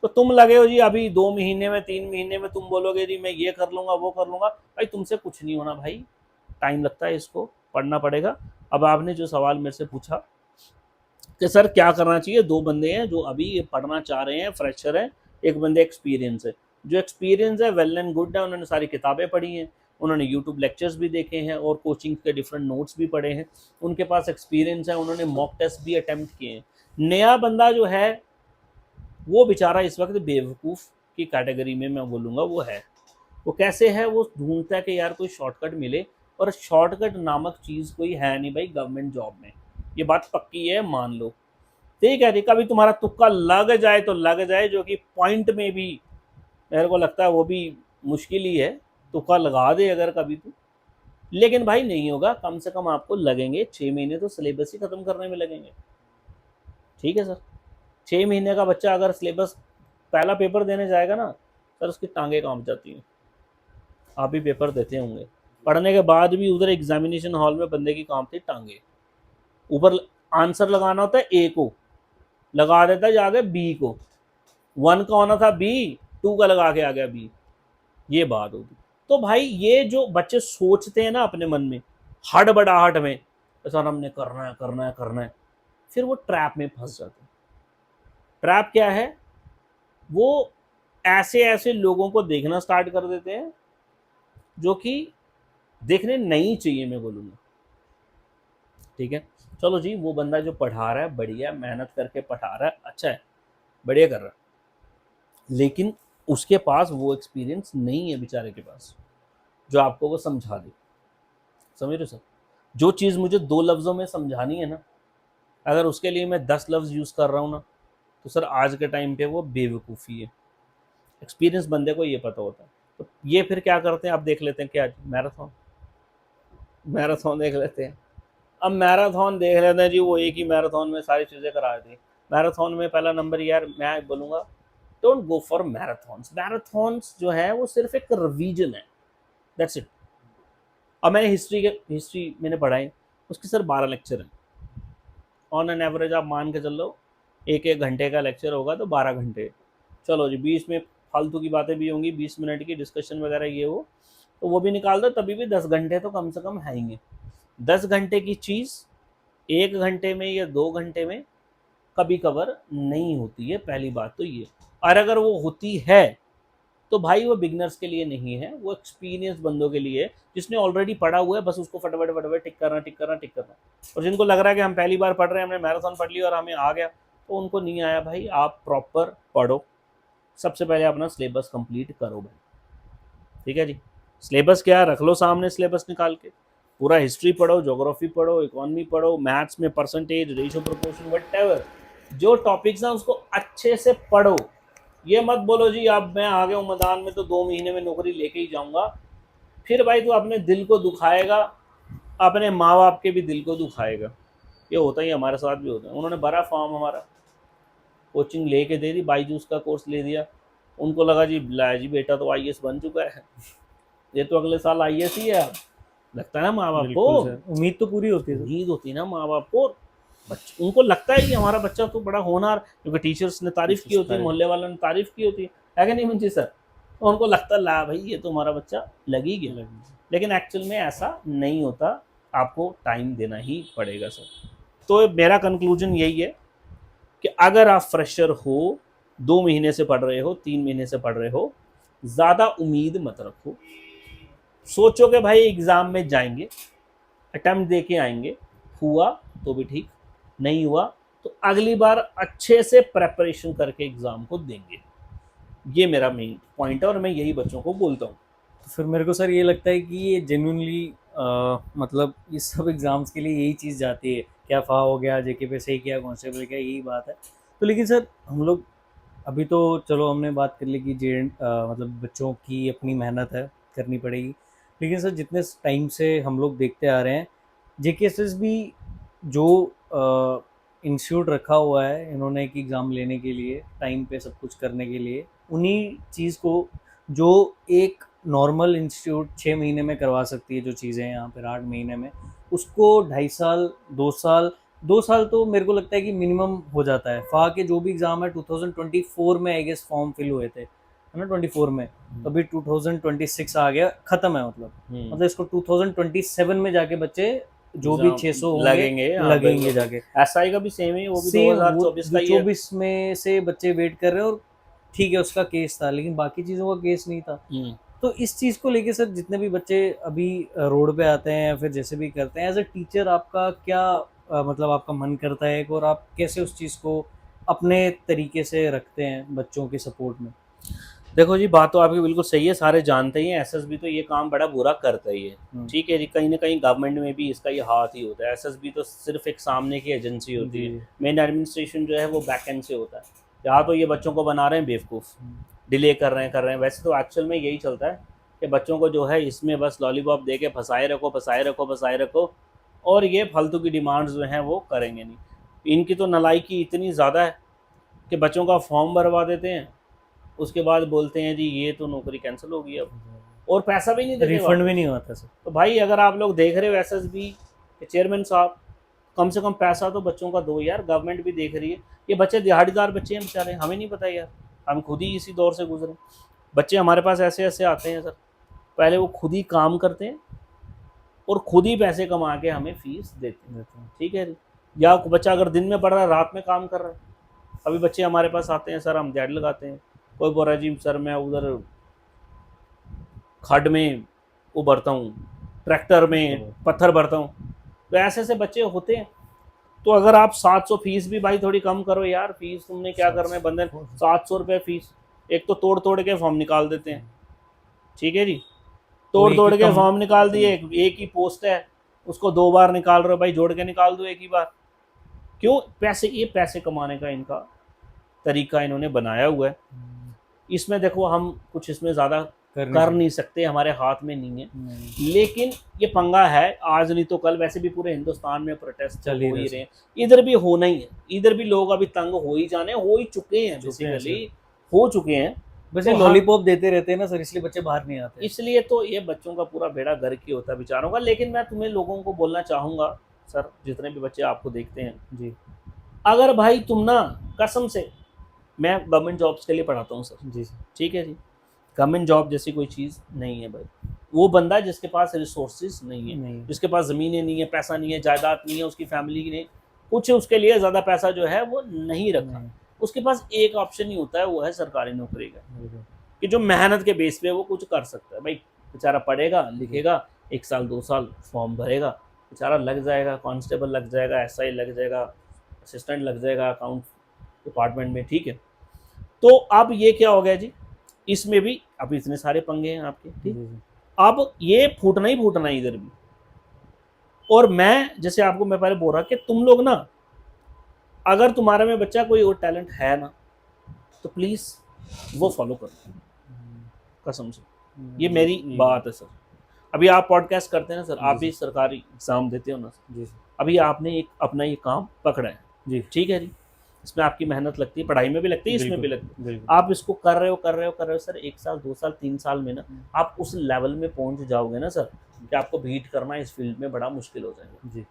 तो तुम लगे हो जी अभी 2 महीने में 3 महीने में तुम बोलोगे जी मैं ये कर लूंगा वो कर लूंगा, भाई तुमसे कुछ नहीं होना भाई, टाइम लगता है, इसको पढ़ना पड़ेगा। अब आपने जो सवाल मेरे से पूछा कि सर क्या करना चाहिए, 2 बंदे हैं जो अभी ये पढ़ना चाह रहे हैं, फ्रेशर हैं, एक बंदे एक्सपीरियंस है। जो एक्सपीरियंस है वेल एंड गुड है, उन्होंने सारी किताबें पढ़ी हैं, उन्होंने यूट्यूब लेक्चर्स भी देखे हैं और कोचिंग के डिफरेंट नोट्स भी पढ़े हैं, उनके पास एक्सपीरियंस है, उन्होंने मॉक टेस्ट भी अटैम्प्ट किए हैं। नया बंदा जो है वो बेचारा इस वक्त बेवकूफ़ की कैटेगरी में मैं बोलूँगा वो है। वो कैसे है, वो ढूंढता है कि यार कोई शॉर्टकट मिले, और शॉर्टकट नामक चीज़ कोई है नहीं भाई गवर्नमेंट जॉब में, ये बात पक्की है, मान लो। ठीक है, कभी तुम्हारा तुक्का लग जाए तो लग जाए, जो कि पॉइंट में भी मेरे को लगता है वो भी मुश्किल ही है, तुक्का लगा दे अगर कभी तो। लेकिन भाई नहीं होगा, कम से कम आपको लगेंगे 6 महीने तो सिलेबस ही खत्म करने में लगेंगे। ठीक है सर, 6 महीने का बच्चा अगर सिलेबस पहला पेपर देने जाएगा ना सर, उसकी टांगे कांप जाती हैं। आप भी पेपर देते होंगे, पढ़ने के बाद भी उधर एग्जामिनेशन हॉल में बंदे की कांपती टांगे। ऊपर आंसर लगाना होता है ए को, लगा देता है जाके बी को, 1 का होना था बी, 2 का लगा के आ गया बी, ये बात होती। तो भाई ये जो बच्चे सोचते हैं ना अपने मन में हड़बड़ाहट में, सर हमने करना है करना है करना है, फिर वो ट्रैप में फंस जाते हैं। ट्रैप क्या है, वो ऐसे ऐसे लोगों को देखना स्टार्ट कर देते हैं जो कि देखने नहीं चाहिए, मैं बोलूँगा। ठीक है, चलो जी, वो बंदा जो पढ़ा रहा है बढ़िया मेहनत करके पढ़ा रहा है, अच्छा है, बढ़िया कर रहा है, लेकिन उसके पास वो एक्सपीरियंस नहीं है बेचारे के पास जो आपको वो समझा दे। समझ रहे हो सर, जो चीज़ मुझे 2 लफ्ज़ों में समझानी है ना, अगर उसके लिए मैं 10 लफ्ज़ यूज़ कर रहा हूँ ना, तो सर आज के टाइम पे वो बेवकूफ़ी है। एक्सपीरियंस बंदे को ये पता होता है। तो ये फिर क्या करते हैं, आप देख लेते हैं क्या, मैराथन मैराथन देख लेते हैं। अब मैराथन देख लेते हैं जी, वो एक ही मैराथन में सारी चीज़ें करा दी। मैराथन में पहला नंबर यार मैं बोलूँगा, don't go for marathons. Marathons जो है वो सिर्फ एक रिवीजन है, दैट्स इट। अब मैंने हिस्ट्री मैंने पढ़ा है, उसके सर 12 लेक्चर हैं। ऑन एन एवरेज आप मान के चल लो, एक एक घंटे का लेक्चर होगा तो 12 घंटे। चलो जी, 20 में फालतू की बातें भी होंगी, 20 मिनट की डिस्कशन वगैरह ये तो वो भी निकाल दो, तभी भी 10 घंटे तो कम से कम आएंगे। 10 घंटे की चीज़ 1 घंटे में या 2 घंटे में कभी कवर नहीं होती है, पहली बात तो ये। और अगर वो होती है तो भाई वो बिगनर्स के लिए नहीं है, वो एक्सपीरियंस बंदों के लिए है, जिसने ऑलरेडी पढ़ा हुआ है, बस उसको फटाफट फटाफट टिक करना टिक करना टिक करना। और जिनको लग रहा है कि हम पहली बार पढ़ रहे हैं, हमने मैराथन पढ़ लिया और हमें आ गया, तो उनको नहीं आया भाई। आप प्रॉपर पढ़ो, सबसे पहले अपना सिलेबस कंप्लीट करो भाई, ठीक है जी। सिलेबस क्या रख लो सामने, सिलेबस निकाल के पूरा हिस्ट्री पढ़ो, ज्योग्राफी पढ़ो, इकोनॉमी पढ़ो, मैथ्स में परसेंटेज, रेशियो, प्रोपोर्शन, व्हाटएवर जो टॉपिक्स हैं उसको अच्छे से पढ़ो। ये मत बोलो जी अब मैं आ गया हूँ मैदान में तो 2 महीने में नौकरी लेके ही जाऊंगा, फिर भाई तू अपने दिल को दुखाएगा, अपने माँ बाप के भी दिल को दुखाएगा। ये होता ही, हमारे साथ भी होता है। उन्होंने भरा फॉर्म, हमारा कोचिंग लेके दे दी, बाईजूस का कोर्स ले दिया, उनको लगा जी ला जी बेटा तो आईएएस बन चुका है, ये तो अगले साल आईएएस ही है। अब लगता है ना माँ बाप को, उम्मीद तो पूरी होती है, उम्मीद होती है ना माँ बाप को। उनको लगता है कि हमारा बच्चा तो बड़ा होनहार, क्योंकि टीचर्स ने तारीफ की होती है, मोहल्ले वालों ने तारीफ की होती है कि नहीं मंजी सर, तो उनको लगता है ला भाई ये तो हमारा बच्चा लग ही गया। लेकिन एक्चुअल में ऐसा नहीं होता, आपको टाइम देना ही पड़ेगा सर। तो मेरा कंक्लूजन यही है कि अगर आप फ्रेशर हो, 2 महीने से पढ़ रहे हो, 3 महीने से पढ़ रहे हो, ज़्यादा उम्मीद मत रखो। सोचो कि भाई एग्ज़ाम में जाएंगे, अटेम्प्ट दे के आएंगे, हुआ तो भी ठीक, नहीं हुआ तो अगली बार अच्छे से प्रेपरेशन करके एग्ज़ाम को देंगे। ये मेरा मेन पॉइंट है और मैं यही बच्चों को बोलता हूँ। तो फिर मेरे को सर ये लगता है कि ये जेन्युइनली मतलब इस सब एग्ज़ाम्स के लिए यही चीज़ जाती है, क्या फा हो गया, जेके पे सही किया, कांस्टेबल किया, यही बात है। तो लेकिन सर हम लोग अभी तो चलो हमने बात कर ली कि मतलब बच्चों की अपनी मेहनत है, करनी पड़ेगी। लेकिन सर जितने टाइम से हम लोग देखते आ रहे हैं, जेकेएसएस भी जो इंस्टीट्यूट रखा हुआ है इन्होंने एक एग्ज़ाम लेने के लिए, टाइम पे सब कुछ करने के लिए, उन्हीं चीज़ को जो एक नॉर्मल इंस्टीट्यूट 6 महीने में करवा सकती है, जो चीज़ें यहाँ पर 8 महीने में, उसको 2.5 साल 2 साल 2 साल तो मेरे को लगता है कि मिनिमम हो जाता है। फा के जो भी एग्ज़ाम है 2024 में आई गेस फॉर्म फिल हुए थे, है ना, 24 में, तो अभी 2026 आ गया, ख़त्म है मतलब इसको 2027 में जाके बच्चे जो भी 600 लगेंगे जाके। एसआई का भी सेम है, वो भी 2024 का ही है। 24 में से बच्चे वेट कर रहे हैं, और ठीक है उसका केस था, लेकिन बाकी चीज़ों का केस नहीं था। तो इस चीज़ को लेके सर जितने भी बच्चे अभी रोड पे आते हैं या फिर जैसे भी करते हैं, एज अ टीचर आपका क्या मतलब आपका मन करता है, और आप कैसे उस चीज़ को अपने तरीके से रखते हैं बच्चों के सपोर्ट में? देखो जी, बात तो आपकी बिल्कुल सही है, सारे जानते ही हैं, एसएसबी तो ये काम बड़ा बुरा करता ही है, ठीक है जी। कहीं ना कहीं गवर्नमेंट में भी इसका ये हाथ ही होता है। एसएसबी तो सिर्फ एक सामने की एजेंसी होती है, मेन एडमिनिस्ट्रेशन जो है वो बैक एंड से होता है। यहाँ तो ये बच्चों को बना रहे हैं बेवकूफ़, डिले कर रहे हैं। वैसे तो एक्चुअल में यही चलता है कि बच्चों को जो है इसमें बस लॉलीपॉप दे के फंसाए रखो, और ये फालतू की डिमांड्स जो हैं वो करेंगे नहीं। इनकी तो नलायकी इतनी ज़्यादा है कि बच्चों का फॉर्म भरवा देते हैं, उसके बाद बोलते हैं जी ये तो नौकरी कैंसिल हो गई अब, और पैसा भी नहीं देते, रिफंड भी नहीं होता सर। तो भाई अगर आप लोग देख रहे हो एसएसबी के चेयरमैन साहब, कम से कम पैसा तो बच्चों का दो यार, गवर्नमेंट भी देख रही है। ये बच्चे दिहाड़ीदार बच्चे हैं बेचारे, हमें नहीं पता यार, हम खुद ही इसी दौर से गुजरे। बच्चे हमारे पास ऐसे ऐसे आते हैं सर, पहले वो खुद ही काम करते हैं और खुद ही पैसे कमा के हमें फीस देते हैं, ठीक है। या बच्चा अगर दिन में पढ़ रहा है, रात में काम कर रहा है। अभी बच्चे हमारे पास आते हैं सर, हम दिहाड़ी लगाते हैं, कोई बोल रहा है जी सर मैं उधर खड्ड में वो भरता हूँ, ट्रैक्टर में पत्थर भरता हूँ। तो ऐसे ऐसे बच्चे होते हैं। तो अगर आप 700 फीस भी भाई थोड़ी कम करो यार, फीस तुमने क्या करना है बंदे, 700 रुपये फीस। एक तो तोड़ तोड़ के फॉर्म निकाल देते हैं, ठीक है जी, तोड़ के फॉर्म निकाल दिए, एक ही पोस्ट है उसको 2 बार निकाल रहे हो भाई, जोड़ के निकाल दो एक ही बार। क्यों? पैसे, ये पैसे कमाने का इनका तरीका इन्होंने बनाया हुआ है। इसमें देखो हम कुछ इसमें ज़्यादा कर नहीं सकते, हमारे हाथ में नहीं है। नहीं। लेकिन ये पंगा है, आज नहीं तो कल, वैसे भी पूरे हिंदुस्तान में प्रोटेस्ट चल ही हो ही रहे रहे हैं, इधर भी होना ही है, इधर भी लोग अभी तंग हो ही जाने, हो ही चुके हैं, चुके हैं बेसिकली हो चुके हैं। बस तो ये लॉलीपॉप देते रहते हैं ना सर, इसलिए बच्चे बाहर नहीं आते। इसलिए तो ये बच्चों का पूरा बेड़ा गर्क ही होता है बेचारों का। लेकिन मैं तुम्हें लोगों को बोलना चाहूँगा सर, जितने भी बच्चे आपको देखते हैं, जी अगर भाई तुम ना, कसम से, मैं गवर्नमेंट जॉब्स के लिए पढ़ाता हूँ सर, जी सर। ठीक है जी, गवर्नमेंट जॉब जैसी कोई चीज़ नहीं है भाई। वो बंदा जिसके पास रिसोर्सेज नहीं है, नहीं। जिसके पास ज़मीनें नहीं है, पैसा नहीं है, जायदाद नहीं है, उसकी फैमिली ने कुछ उसके लिए ज़्यादा पैसा जो है वो नहीं रखा, नहीं। उसके पास एक ऑप्शन ही होता है, वो है सरकारी नौकरी का, बिल्कुल। कि जो मेहनत के बेस पे वो कुछ कर सकता है। भाई बेचारा पढ़ेगा लिखेगा, 1 साल 2 साल फॉर्म भरेगा, बेचारा लग जाएगा, कांस्टेबल लग जाएगा, एसआई लग जाएगा, असिस्टेंट लग जाएगा अकाउंट डिपार्टमेंट में, ठीक है। तो अब ये क्या हो गया जी, इसमें भी अब इतने सारे पंगे हैं आपके, ठीक। जी, जी। अब ये फूटना ही फूटना है इधर भी। और मैं जैसे आपको मैं पहले बोल रहा कि तुम लोग ना, अगर तुम्हारे में बच्चा कोई और टैलेंट है ना, तो प्लीज़ वो फॉलो करो, कसम से, ये मेरी बात है सर। अभी आप पॉडकास्ट करते हैं ना सर, आप भी सरकारी एग्जाम देते हो ना सर, जी सर। अभी आपने एक अपना ये काम पकड़ा है जी ठीक है जी, इसमें आपकी मेहनत लगती है, पढ़ाई में भी लगती है, इसमें भी लगती है। बिल्कुल। आप इसको कर रहे हो सर, 1 साल 2 साल 3 साल में ना आप उस लेवल में पहुंच जाओगे ना सर, कि आपको बीट करना इस फील्ड में बड़ा मुश्किल हो जाएगा जी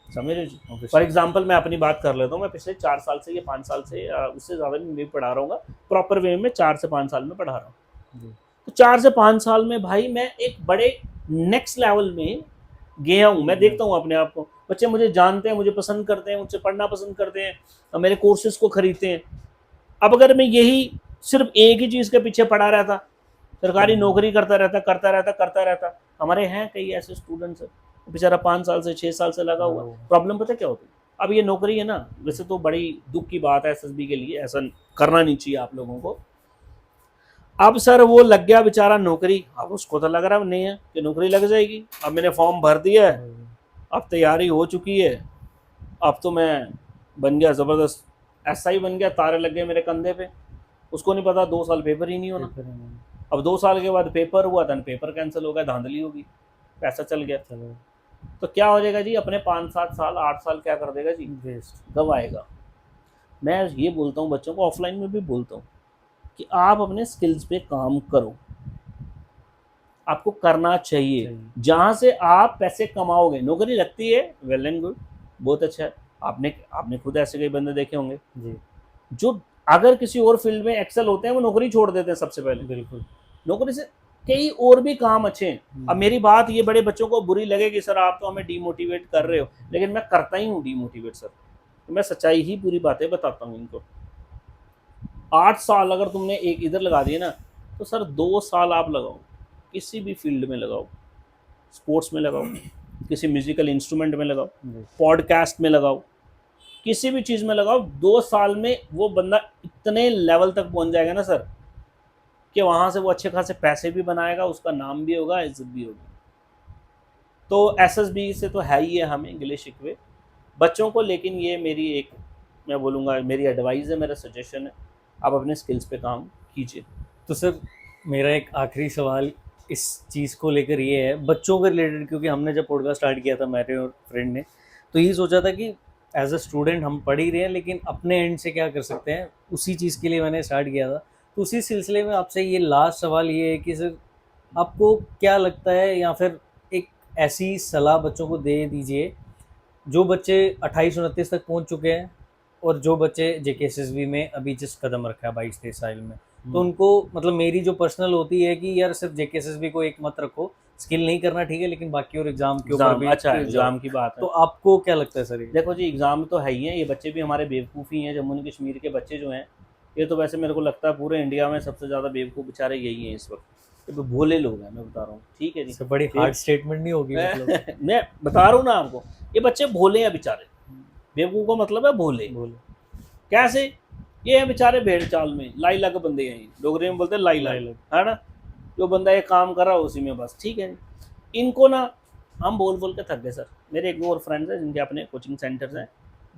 समझ रहे जी। फॉर एग्जाम्पल मैं अपनी बात कर लेता हूँ, मैं पिछले 4 साल से या 5 साल से या उससे ज़्यादा भी पढ़ा रहा हूँ, प्रॉपर वे में 4 से 5 साल में पढ़ा रहा हूँ। जी। तो 4 से 5 साल में भाई मैं एक बड़े नेक्स्ट लेवल में गया हूँ। मैं देखता हूँ अपने आप को, बच्चे मुझे जानते हैं, मुझे पसंद करते हैं, मुझसे पढ़ना पसंद करते हैं, और मेरे कोर्सेज को खरीदते हैं। अब अगर मैं यही सिर्फ एक ही चीज़ के पीछे पड़ा रहता, सरकारी नौकरी करता रहता, हमारे हैं कई ऐसे स्टूडेंट्स, बेचारा 5 साल से 6 साल से लगा हुआ। प्रॉब्लम पता क्या होती है, अब ये नौकरी है ना, वैसे तो बड़ी दुख की बात है एसएसबी के लिए, ऐसा करना नहीं चाहिए आप लोगों को। अब सर वो लग गया बेचारा नौकरी, अब उसको तो लग रहा नहीं है कि नौकरी लग जाएगी। अब मैंने फॉर्म भर दिया है, अब तैयारी हो चुकी है, अब तो मैं बन गया ज़बरदस्त एसआई बन गया, तारे लग गए मेरे कंधे पे। उसको नहीं पता 2 साल पेपर ही नहीं होना। अब 2 साल के बाद पेपर हुआ था, पेपर कैंसिल हो गया, धांधली होगी, पैसा चल गया। तो क्या हो जाएगा जी, अपने 5-7 साल 8 साल क्या कर देगा जी, वेस्ट गवाएगा। मैं ये बोलता हूँ बच्चों को, ऑफलाइन में भी बोलता हूँ कि आप अपने स्किल्स पे काम करो, आपको करना चाहिए। जहाँ से आप पैसे कमाओगे, नौकरी लगती है, वेल एंड गुड, बहुत अच्छा है। आपने खुद ऐसे कई बंदे देखे होंगे जी। जो अगर किसी और फील्ड में एक्सेल होते हैं, वो नौकरी छोड़ देते हैं सबसे पहले। बिल्कुल। नौकरी से कई और भी काम अच्छे हैं। अब मेरी बात ये बड़े बच्चों को बुरी लगेगी, सर आप तो हमें डीमोटिवेट कर रहे हो, लेकिन मैं करता ही हूँ डीमोटिवेट सर, तो मैं सच्चाई ही पूरी बातें बताता हूँ इनको। 8 साल अगर तुमने एक इधर लगा दिए ना, तो सर 2 साल आप लगाओ, किसी भी फील्ड में लगाओ, स्पोर्ट्स में लगाओ, किसी म्यूजिकल इंस्ट्रूमेंट में लगाओ, पॉडकास्ट में लगाओ, किसी भी चीज़ में लगाओ, 2 साल में वो बंदा इतने लेवल तक पहुंच जाएगा ना सर, कि वहाँ से वो अच्छे खासे पैसे भी बनाएगा, उसका नाम भी होगा, इज्जत भी होगी। तो एसएसबी से तो है ही है हमें गिले शिकवे बच्चों को, लेकिन ये मेरी एक, मैं बोलूँगा मेरी एडवाइस है, मेरा सजेशन है, आप अपने स्किल्स पे काम कीजिए। तो सर मेरा एक आखिरी सवाल इस चीज़ को लेकर ये है, बच्चों के रिलेटेड, क्योंकि हमने जब पॉडकास्ट स्टार्ट किया था मेरे और फ्रेंड ने, तो यही सोचा था कि एज अ स्टूडेंट हम पढ़ ही रहे हैं, लेकिन अपने एंड से क्या कर सकते हैं, उसी चीज़ के लिए मैंने स्टार्ट किया था। तो उसी सिलसिले में आपसे ये लास्ट सवाल ये है कि सर आपको क्या लगता है, या फिर एक ऐसी सलाह बच्चों को दे दीजिए जो बच्चे 28-29 तक पहुंच चुके हैं, और जो बच्चे जेकेएसएसबी में अभी जिस कदम रखा है 22-23 साल में, तो उनको मतलब मेरी जो पर्सनल होती है कि यार सिर्फ जेकेएसएसबी को एक मत रखो, स्किल नहीं करना ठीक है, लेकिन बाकी और एग्जाम के ऊपर भी अच्छा एग्जाम की बात है। तो आपको क्या लगता है सर? देखो जी, एग्जाम तो है ही है, ये बच्चे भी हमारे बेवकूफ़ ही हैं। जम्मू एंड कश्मीर के बच्चे जो हैं, ये तो वैसे मेरे को लगता है पूरे इंडिया में सबसे ज़्यादा बेवकूफ़ बेचारे यही हैं इस वक्त। ये तो भोले लोग हैं, मैं बता रहा हूँ, ठीक है जी। बड़ी हार्ड स्टेटमेंट नहीं होगी मतलब। मैं बता रहा हूँ ना आपको, ये बच्चे भोले हैं बेचारे, बेवकूफ़ का मतलब है भोले। कैसे? ये है बेचारे भेड़ चाल में, लाई लग बंदे हैं, डोगरी में बोलते हैं लाई लग, है ना। जो बंदा ये काम कर रहा है उसी में बस, ठीक है। इनको ना हम बोल बोल के थक गए सर। मेरे एक और फ्रेंड्स हैं जिनके अपने कोचिंग सेंटर्स हैं,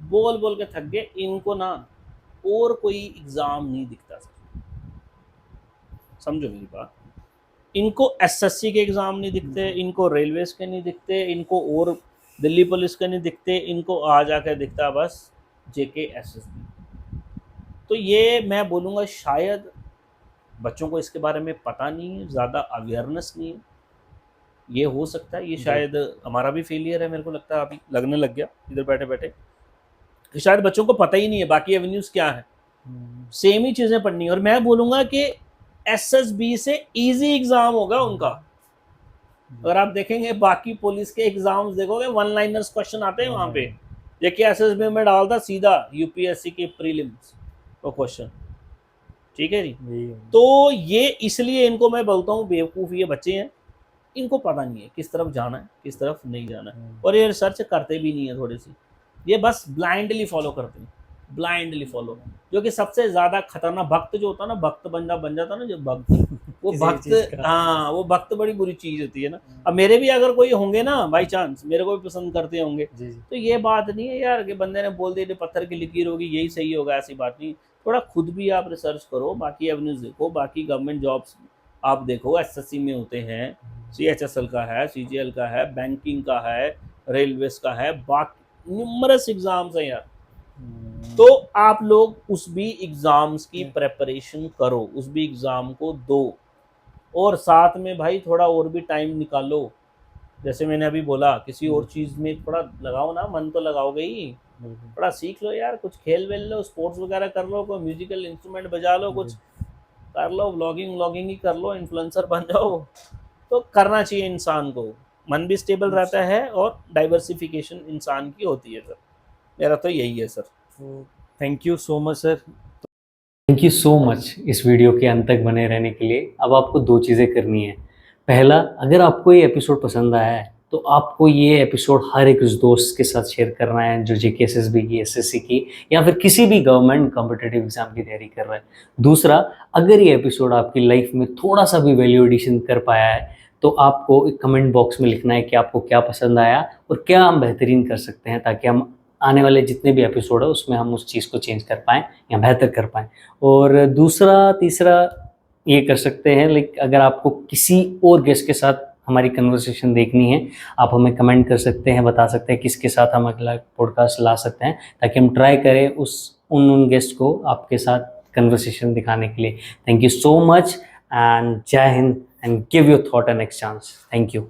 बोल बोल के थक गए। इनको ना और कोई एग्ज़ाम नहीं दिखता सर, समझो मेरी बात। इनको एसएससी के एग्ज़ाम नहीं दिखते, इनको रेलवेज के नहीं दिखते, इनको और दिल्ली पुलिस के नहीं दिखते, इनको आ जाकर दिखता बस जेके एसएसबी। तो ये मैं बोलूँगा शायद बच्चों को इसके बारे में पता नहीं है, ज़्यादा अवेयरनेस नहीं है, ये हो सकता है। ये शायद हमारा भी फेलियर है, मेरे को लगता है अभी लगने लग गया इधर बैठे बैठे कि शायद बच्चों को पता ही नहीं है बाकी एवेन्यूज़ क्या है, सेम ही चीज़ें पढ़नी है। और मैं बोलूँगा कि एसएसबी से इजी एग्ज़ाम होगा उनका। अगर आप देखेंगे बाकी पुलिस के एग्जाम्स देखोगे वन लाइनर्स क्वेश्चन आते हैं वहाँ पे, देखिए एसएसबी में डालता सीधा यूपीएससी के प्रीलिम्स को क्वेश्चन, ठीक है जी। तो ये इसलिए इनको मैं बोलता हूँ बेवकूफ़ ये बच्चे हैं, इनको पता नहीं है किस तरफ जाना है किस तरफ नहीं जाना है, और ये रिसर्च करते भी नहीं है थोड़ी सी, ये बस ब्लाइंडली फॉलो करते हैं, ब्लाइंडली फॉलो। जो कि सबसे ज़्यादा खतरनाक भक्त जो होता है ना, भक्त बन जाता है ना जो भक्त, वो भक्त, हाँ वो भक्त बड़ी बुरी चीज़ होती है ना। अब मेरे भी अगर कोई होंगे ना बाई चांस, मेरे को भी पसंद करते होंगे, तो ये बात नहीं है यार कि बंदे ने बोल दिया पत्थर की लकीर होगी यही सही होगा, ऐसी बात नहीं। थोड़ा खुद भी आप रिसर्च करो, बाकी एवेन्यूज देखो, बाकी गवर्नमेंट जॉब्स आप देखो, एसएससी में होते हैं, सीएचएसएल का है, सीजीएल का है, बैंकिंग का है, रेलवेज का है, बाकी न्यूमरस एग्जाम्स हैं यार। तो आप लोग उस भी एग्जाम्स की प्रेपरेशन करो, उस भी एग्जाम को दो, और साथ में भाई थोड़ा और भी टाइम निकालो। जैसे मैंने अभी बोला किसी और चीज़ में थोड़ा लगाओ ना, मन तो लगाओगे ही, थोड़ा सीख लो यार, कुछ खेल वेल लो, स्पोर्ट्स वगैरह कर लो, कोई म्यूजिकल इंस्ट्रूमेंट बजा लो, कुछ कर लो, व्लॉगिंग ही कर लो, इन्फ्लुएंसर बन जाओ। तो करना चाहिए इंसान को, मन भी स्टेबल रहता है और डाइवर्सिफिकेशन इंसान की होती है सर। मेरा तो यही है sir. Thank you so much sir. Thank you so much इस वीडियो के अंत तक बने रहने के लिए। अब आपको दो चीज़ें करनी है। पहला, अगर आपको ये एपिसोड पसंद आया है तो आपको ये एपिसोड हर एक उस दोस्त के साथ शेयर करना है जो जेके एसएसबी की, एसएससी की या फिर किसी भी गवर्नमेंट कॉम्पिटिटिव एग्जाम की तैयारी कर रहा है। दूसरा, अगर ये एपिसोड आपकी लाइफ में थोड़ा सा भी वैल्यू एडिशन कर पाया है तो आपको एक कमेंट बॉक्स में लिखना है कि आपको क्या पसंद आया और क्या हम बेहतरीन कर सकते हैं, ताकि हम आने वाले जितने भी एपिसोड है उसमें हम उस चीज़ को चेंज कर पाएँ या बेहतर कर पाएँ। और दूसरा तीसरा ये कर सकते हैं, लाइक अगर आपको किसी और गेस्ट के साथ हमारी कन्वर्सेशन देखनी है, आप हमें कमेंट कर सकते हैं, बता सकते हैं किसके साथ हम अगला पॉडकास्ट ला सकते हैं, ताकि हम ट्राई करें उन गेस्ट को आपके साथ कन्वर्सेशन दिखाने के लिए। Thank you so much and Jai Hind and give your thought a next chance. Thank you.